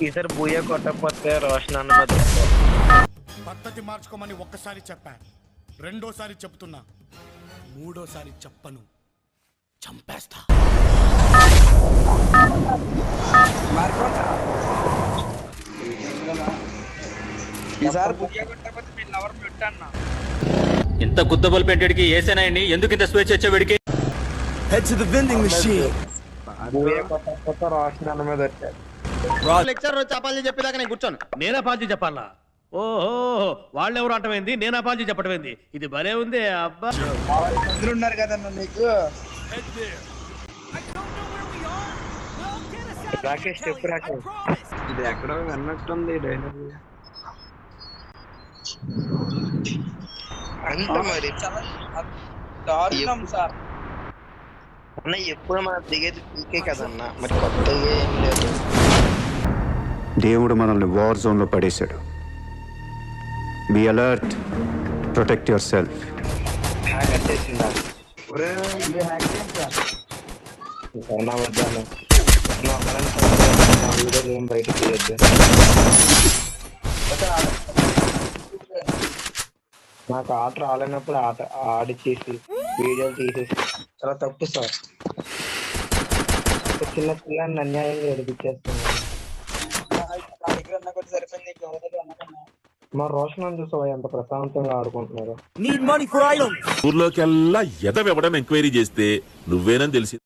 ఈసారి బూయ కొట్టకపోతే రోషన్ అన్న మీద పద్ధతి మార్చుకోమని ఒక్కసారి చెప్పా, రెండోసారి చెప్తున్నా, మూడోసారి చెప్పను, చంపేస్తా. ఇంత గుద్దబల్ పెంటెడికి ఏసేనాయని ఎందుకు ఇంత స్వేచ్ఛ వచ్చేవాడికి? బూయ కొట్టకపోతే రోషన్ అన్న మీద వచ్చారు. లెక్చర్ అపాలజీ చెప్పేదాకా నేను కూర్చోను. నేను అపాలజీ చెప్పాలా? ఓహో, వాళ్ళెవరు అంటమైంది, నేను అపాలజీ చెప్పటమైంది. ఇది భలే ఉంది అబ్బా. ఉన్నారు కదన్నా నీకు. రాకేష్ చెప్పు రాకేష్, ఇది ఎక్కడో విన్నట్టుంది డైలాగ్. అంత మరి దారుణం సార్. అన్న ఎప్పుడు మనం దిగేది పీకే కదన్నా, మరి కొత్తగా ఏం లేదు. దేవుడు మనల్ని వార్ జోన్లో పడేశాడు. Be alert, protect your self. బయటకు నాకు ఆట రాలేనప్పుడు ఆట ఆడిచ్చేసి వీడియోలు తీసేసి చాలా తప్పు సార్. చిన్న పిల్లని అన్యాయంగా ఏడిపించేస్తున్నాను. మా రోషన్ చూసావా ఎంత ప్రశాంతంగా ఆడుకుంటున్నారు. ఊర్లోకెల్లా ఎదవెవడం ఎంక్వైరీ చేస్తే నువ్వేనని తెలిసి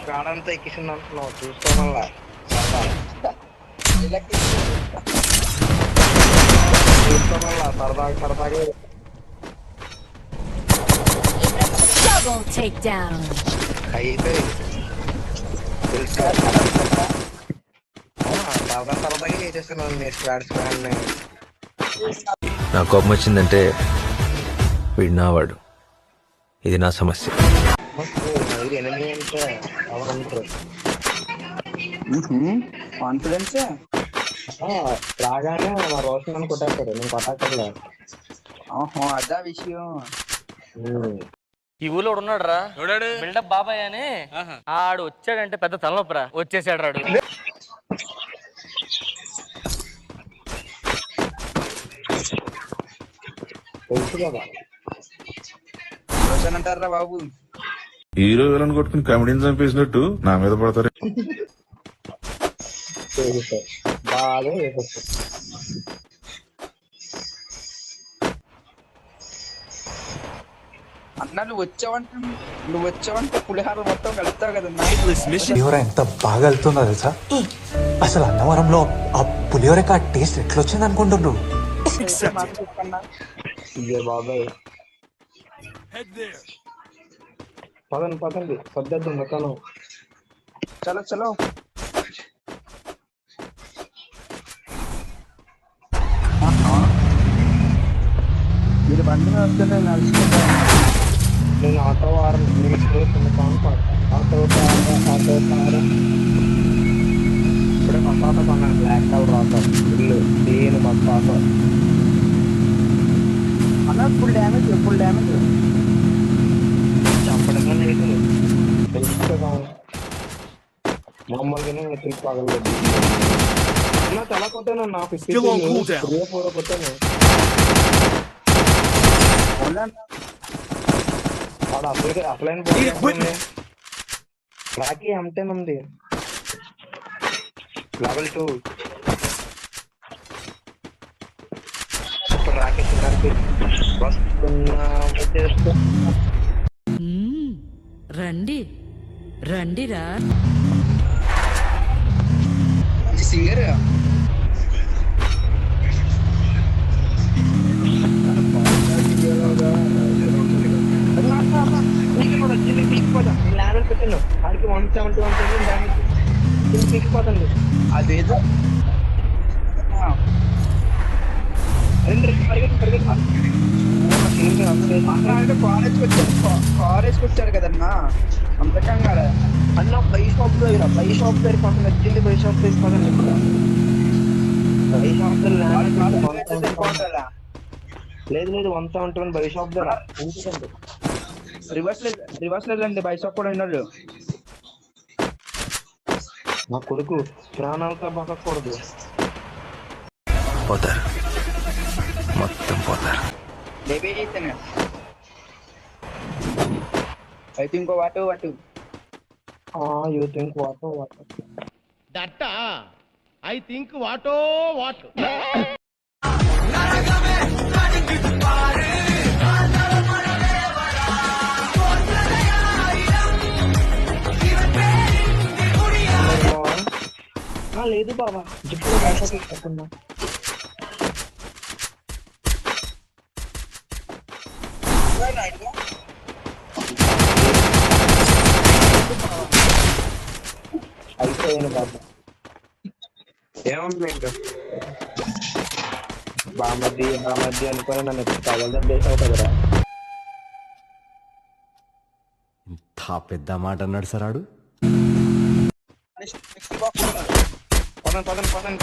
ప్రాణంతా ఎక్కిసింది అంటున్నావు చూసుకోమల్లా. చూసుకోమల్లా సరదాగా సరదాగా అయితే సరదా సరదాగా చేసేస్తున్నాను మీ స్క్వాడ్ స్క్వాడ్. నా కోపం వచ్చిందంటే వీడు నావాడు, ఇది నా సమస్య. ఎనిమిది అంటే ఎవరంటారు కాన్ఫిడెన్స్ రాగానే మా రోషన్ అని కొట్టేస్తాడు, నేను కొట్టక్కర్లే. అదా విషయం. ఈ ఊళ్ళో ఉన్నాడు రా, బిల్డప్ బాబాయ్ అని. ఆడు వచ్చాడంటే పెద్ద తలనొప్పరా, వచ్చేసాడు రాడు. తెలుసు కదా రోషన్ అంటారా బాబు. హీరో విలన్ కొట్టుకుని కమెడీని చంపేసినట్టు నా మీద పడతారు. బాగా అన్నా నువ్వు వచ్చావంటే పులిహార మొత్తం కలుపుతావు కదా. పులిహోర ఎంత బాగా వెళ్తుందో తెలుసా? అసలు అన్నవరంలో ఆ పులిహోరకి ఆ టేస్ట్ ఎట్లొచ్చింది అనుకుంటున్నావు? బాబాయ్ పదండి పదండి సర్దేద్దాం మొత్తం. చలో చలో. మీరు బండి వస్తుంటే నడుచుకుంటా. నేను ఆటో వారం ఆటో ఇప్పుడే కొత్త ఆటో కొన్నాను, బ్లాక్ కలర్ ఆటో. ఇల్లు దేని కొత్త ఆటో అన్న. ఫుల్ డ్యామేజ్ చంపడంగా లేదు, తెలుసుకోగా మామూలుగానే ట్రిప్ పగలలేదు. అన్నా చాలా కొట్టాను, నా 54 కొట్టాను. వాడు అసలైన రాకీ అమ్టేనుంది లెవెల్ 2. ఇప్పుడు రాకీ రండి రండిరా. సింగర్ పెట్టాను ఆడికి 170 డ్యామేజ్ పీకిపోతుంది. అదేదో పరిగెత్తి అంటే కాలేజ్కి వచ్చాడు కదన్నా అంతకం కదా అన్న బై షాప్ దగ్గర పక్కన వచ్చింది బై షాప్ తీసుకోదండి బై షాప్ సరిపోతుందా లేదు 171 బై షాప్ దగ్గర ఎందుకంటే రివర్స్ లేదండి బై షాప్ కూడా ఉన్నాడు. మా కొడుకు ప్రాణాలతో బతకూడదు. పోతారు, మొత్తం పోతారు. బేబీ చేస్తాను అయితే ఇంకో what you think what that I think what what. లేదు బాబా జిప్పు తీసుకున్నా అయిపోయాను బాబా. ఏముంది ఇంకా బామర్ది అనుకుని నన్ను తగలడం చేసావు కదరా. ఇంత పెద్ద మాట అన్నాడు సార్ ఆడు. పదండి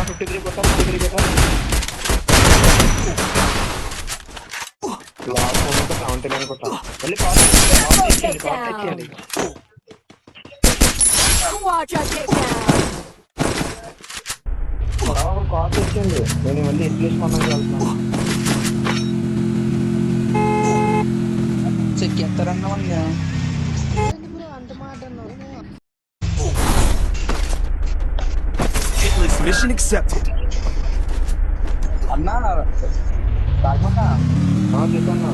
53 కొట్టాం లాస్ట్ 79 కొట్టాం. మళ్ళీ కాస్ట్ తెచ్చేయండి. కాస్ట్ తెచ్చేయండి. నేను మళ్ళీ ఎట్లీస్ట్ మనం వెళ్తున్నాను. చెక్కేస్తారన్నా మిషన్ యాక్సెప్టెడ్. అన్నా కాకుండా చెప్పన్నా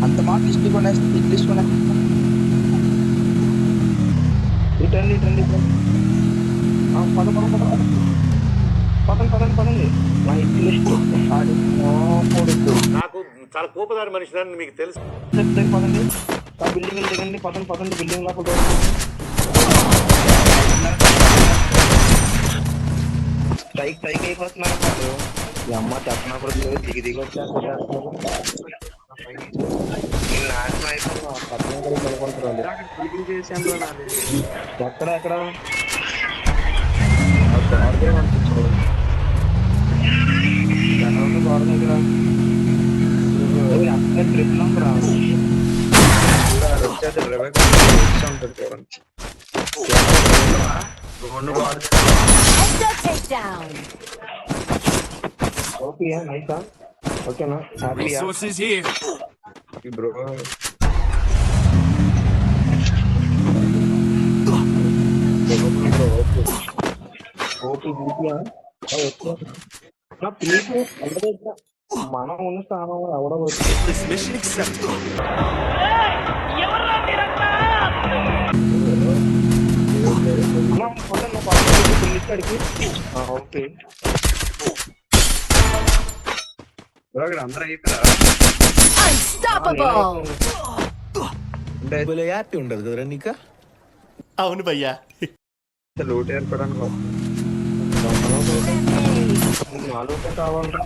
అంత మాట తీసుకునే రిటర్న్ పదండి మా ఇట్లీస్ట్ కొడుకు నాకు చాలా కోపదారి మనిషి మీకు తెలుసు. పదండి ఆ బిల్డింగ్ దిగండి. పదండి బిల్డింగ్ లోపల స్ట్రైక్ అయిపోతున్నారు కాదు. ఈ అమ్మ చెప్పినప్పుడు దిగి వచ్చేస్తారు. నాశనం అయిపోతున్నా పక్కన పడుకుంటున్నారు. ఎక్కడ గోడ దగ్గర అక్కడ ట్రిప్ నంబర్ వచ్చేది ఉంటుంది చూడండి. ఓకే నైసా ఓకేనా హ్యాపీయా బ్రో. ఓకే నా ప్లీజ్ మనం ఉన్న స్థానం ఎవడో ఓకే అందరూ అయిపోయారా హ్యాపీ ఉండదు కదరా నీకా. అవును భయ్యా. లోటు ఏర్పడానికి నాలుగు కావాలరా.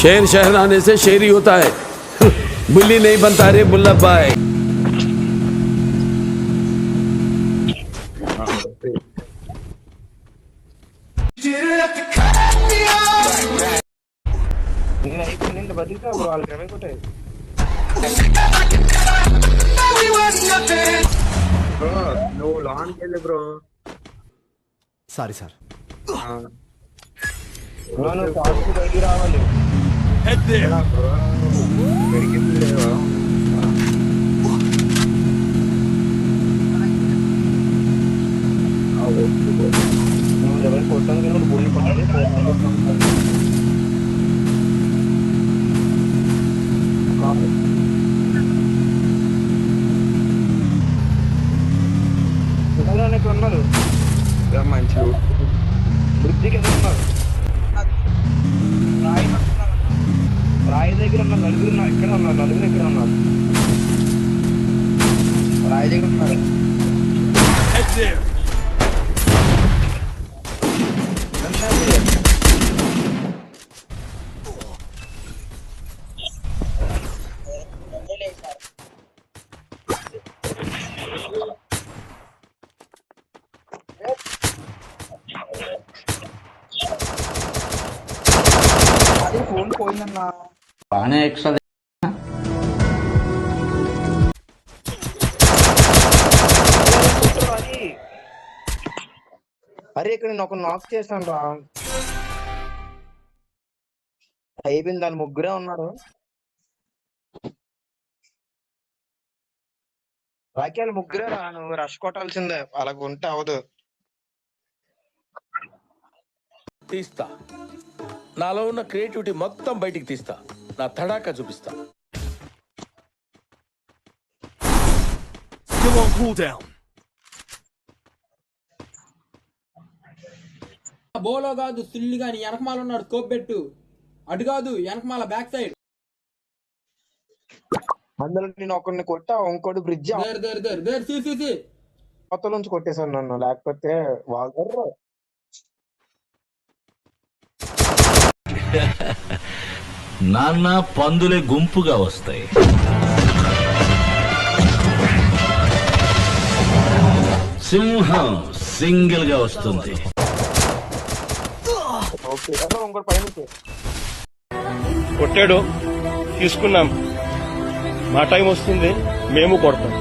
शेर शहराने से शेर ही होता है. बुल्ली नहीं बनता रे बुल्ला भाई. బతికా బ్రో వాళ్ళకి ఏమై కొట్టాయి నువ్వు లాన్కి వెళ్ళి బ్రో. Sorry sir. నువ్వు ఫాస్ట్ బయటికి రావాలి. పెరిగింది లేవా అన్న ఇక్కడ ఉన్నారు. మంచి వృద్ధి కింద ఉన్నారు. రాయి పట్టుకున్నారు. రాయి దగ్గర ఉన్న నలుగురు ఇక్కడ ఉన్నారు. నలుగురు ఇక్కడ ఉన్నారు. రాయి దగ్గర ఉన్నారు. అది ఫోన్ పోయిందన్నా. బాగానే ఎక్స్ట్రా అరే ఇక్కడ నేను ఒక నాక్ చేశాను రా. అయిపోయింది. దాని ముగ్గురే ఉన్నారు. వాక్యాలు ముగ్గురే రా. నువ్వు రష్ కొట్టాల్సిందే. అలాగ ఉంటే అవదు. తీస్తా, నాలో ఉన్న క్రియేటివిటీ మొత్తం బయటికి తీస్తా, నా తడాకా చూపిస్తా. బోలో కాదు సుల్లి గాని వెనకమాల ఉన్నాడు. స్కోప్ పెట్టు. అటు కాదు వెనకమాల బ్యాక్ సైడ్. అందులో నేను ఒకరిని కొట్టా. ఇంకోటి బ్రిడ్జ్ కొత్త నుంచి కొట్టేశాను నన్ను. లేకపోతే వాళ్ళు నాన్న పందులే గుంపుగా వస్తాయి. సింహం సింగిల్ గా వస్తుంది. ఇంకోటి పైన కొట్టాడు, తీసుకున్నాం. మా టైం వస్తుంది, మేము కొడతాం.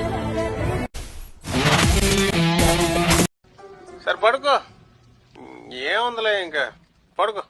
సరే పడుకో, ఏముందిలే ఇంకా పడుకో.